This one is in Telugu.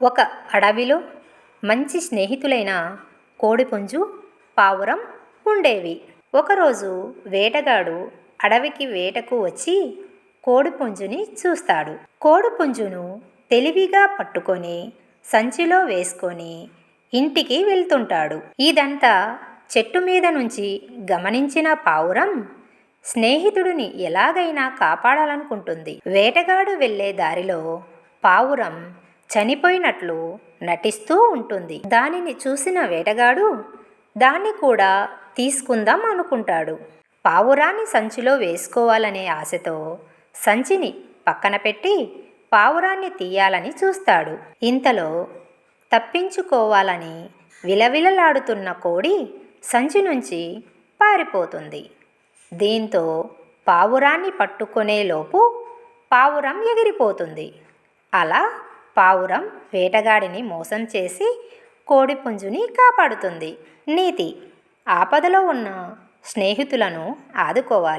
ఒక అడవిలో మంచి స్నేహితులైన కోడిపుంజు, పావురం ఉండేవి. ఒకరోజు వేటగాడు అడవికి వేటకు వచ్చి కోడిపుంజుని చూస్తాడు. కోడిపుంజును తెలివిగా పట్టుకొని సంచిలో వేసుకొని ఇంటికి వెళ్తుంటాడు. ఇదంతా చెట్టు మీద నుంచి గమనించిన పావురం స్నేహితుడిని ఎలాగైనా కాపాడాలనుకుంటుంది. వేటగాడు వెళ్ళే దారిలో పావురం చనిపోయినట్లు నటిస్తూ ఉంటుంది. దానిని చూసిన వేటగాడు దాన్ని కూడా తీసుకుందాం అనుకుంటాడు. పావురాన్ని సంచిలో వేసుకోవాలనే ఆశతో సంచిని పక్కన పెట్టి పావురాన్ని తీయాలని చూస్తాడు. ఇంతలో తప్పించుకోవాలని విలవిలలాడుతున్న కోడి సంచి నుంచి పారిపోతుంది. దీంతో పావురాన్ని పట్టుకునేలోపు పావురం ఎగిరిపోతుంది. అలా పావురం వేటగాడిని మోసం చేసి కోడిపుంజుని కాపాడుతుంది. నీతి: ఆపదలో ఉన్న స్నేహితులను ఆదుకోవాలి.